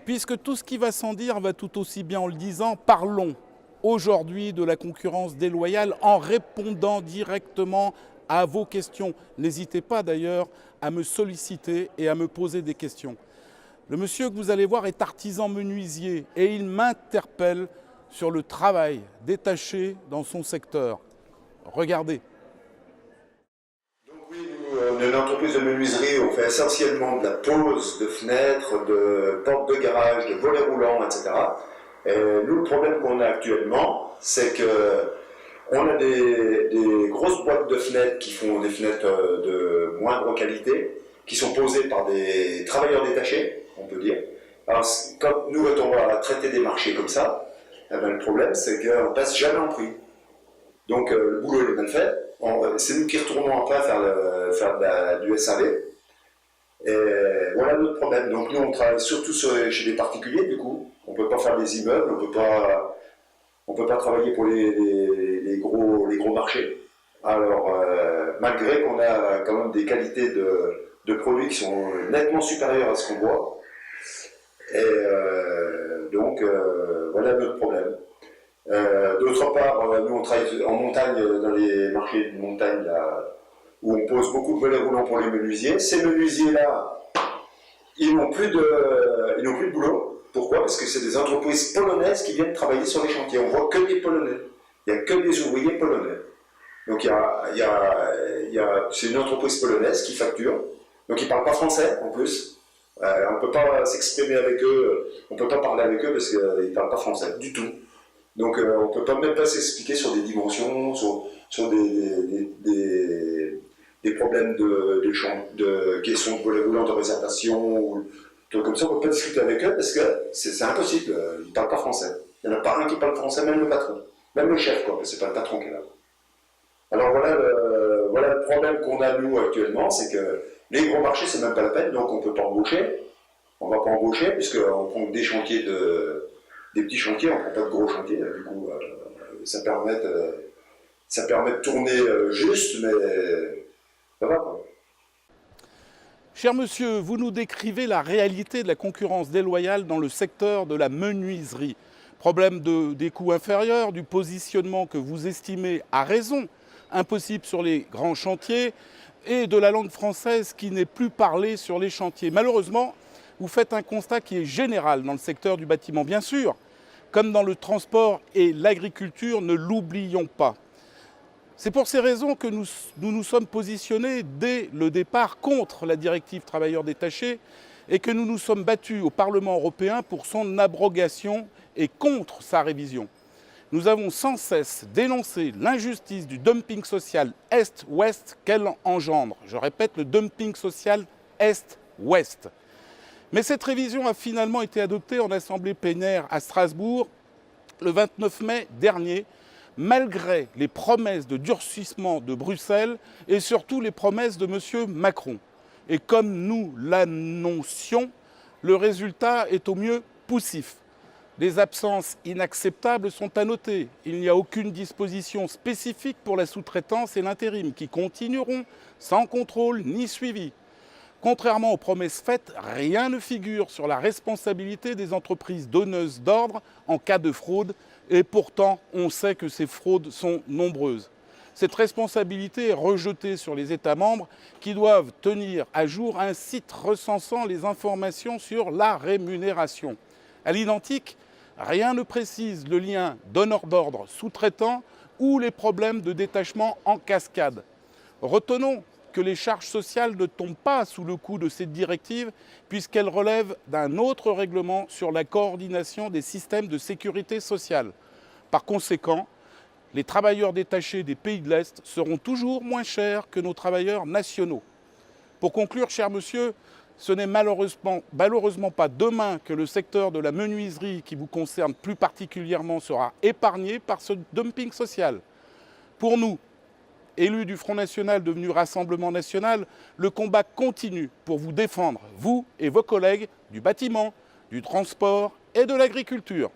Puisque tout ce qui va sans dire va tout aussi bien en le disant, parlons aujourd'hui de la concurrence déloyale en répondant directement à vos questions. N'hésitez pas d'ailleurs à me solliciter et à me poser des questions. Le monsieur que vous allez voir est artisan menuisier et il m'interpelle sur le travail détaché dans son secteur. Regardez. Donc oui, nous, on est une entreprise de menuiserie, on fait essentiellement de la pose de fenêtres, de portes de garage, de volets roulants, etc. Et nous, le problème qu'on a actuellement, c'est que on a des grosses boîtes de fenêtres qui font des fenêtres de moindre qualité, qui sont posées par des travailleurs détachés, on peut dire. Alors, quand nous, on va traiter des marchés comme ça, eh ben, le problème, c'est qu'on ne passe jamais en prix. Donc, le boulot il est mal fait. C'est nous qui retournons après à faire du SAV. Et voilà notre problème. Donc, nous, on travaille surtout chez des particuliers, du coup. On ne peut pas faire des immeubles, on peut pas travailler pour les gros marchés. Alors, malgré qu'on a quand même des qualités de produits qui sont nettement supérieures à ce qu'on voit. Et donc, voilà notre problème. D'autre part, nous on travaille en montagne, dans les marchés de montagne, là, où on pose beaucoup de volets roulants pour les menuisiers. Ces menuisiers-là, ils n'ont plus de boulot. Pourquoi? Parce que c'est des entreprises polonaises qui viennent travailler sur les chantiers. On voit que des Polonais. Il n'y a que des ouvriers polonais. Donc c'est une entreprise polonaise qui facture. Donc ils ne parlent pas français en plus. On ne peut pas s'exprimer avec eux, on ne peut pas parler avec eux parce qu'ils ne parlent pas français du tout. Donc on ne peut même pas s'expliquer sur des dimensions, sur des problèmes de questions de volets roulants de réservation, ou trucs comme ça. On ne peut pas discuter avec eux parce que c'est impossible, ils ne parlent pas français. Il n'y en a pas un qui parle français, même le patron, même le chef, quoi, c'est pas le patron qui est là. Alors voilà le problème qu'on a nous actuellement, c'est que les gros marchés, c'est même pas la peine, donc on ne peut pas embaucher. On ne va pas embaucher puisqu'on prend des chantiers des petits chantiers, on ne prend pas de gros chantiers. Du coup, ça permet de tourner juste, mais ça va quoi. Cher monsieur, vous nous décrivez la réalité de la concurrence déloyale dans le secteur de la menuiserie. Problème des coûts inférieurs, du positionnement que vous estimez à raison impossible sur les grands chantiers et de la langue française qui n'est plus parlée sur les chantiers. Malheureusement, vous faites un constat qui est général dans le secteur du bâtiment, bien sûr, comme dans le transport et l'agriculture, ne l'oublions pas. C'est pour ces raisons que nous sommes positionnés dès le départ contre la directive travailleurs détachés et que nous nous sommes battus au Parlement européen pour son abrogation et contre sa révision. Nous avons sans cesse dénoncé l'injustice du dumping social Est-Ouest qu'elle engendre. Je répète, le dumping social Est-Ouest. Mais cette révision a finalement été adoptée en assemblée plénière à Strasbourg le 29 mai dernier, malgré les promesses de durcissement de Bruxelles et surtout les promesses de M. Macron. Et comme nous l'annoncions, le résultat est au mieux poussif. Les absences inacceptables sont à noter. Il n'y a aucune disposition spécifique pour la sous-traitance et l'intérim qui continueront sans contrôle ni suivi. Contrairement aux promesses faites, rien ne figure sur la responsabilité des entreprises donneuses d'ordre en cas de fraude, et pourtant on sait que ces fraudes sont nombreuses. Cette responsabilité est rejetée sur les États membres qui doivent tenir à jour un site recensant les informations sur la rémunération. À l'identique, rien ne précise le lien donneur d'ordre sous-traitant ou les problèmes de détachement en cascade. Retenons que les charges sociales ne tombent pas sous le coup de cette directive puisqu'elles relèvent d'un autre règlement sur la coordination des systèmes de sécurité sociale. Par conséquent, les travailleurs détachés des pays de l'Est seront toujours moins chers que nos travailleurs nationaux. Pour conclure, cher monsieur, ce n'est malheureusement pas demain que le secteur de la menuiserie qui vous concerne plus particulièrement sera épargné par ce dumping social. Pour nous, élus du Front National devenu Rassemblement National, le combat continue pour vous défendre, vous et vos collègues du bâtiment, du transport et de l'agriculture.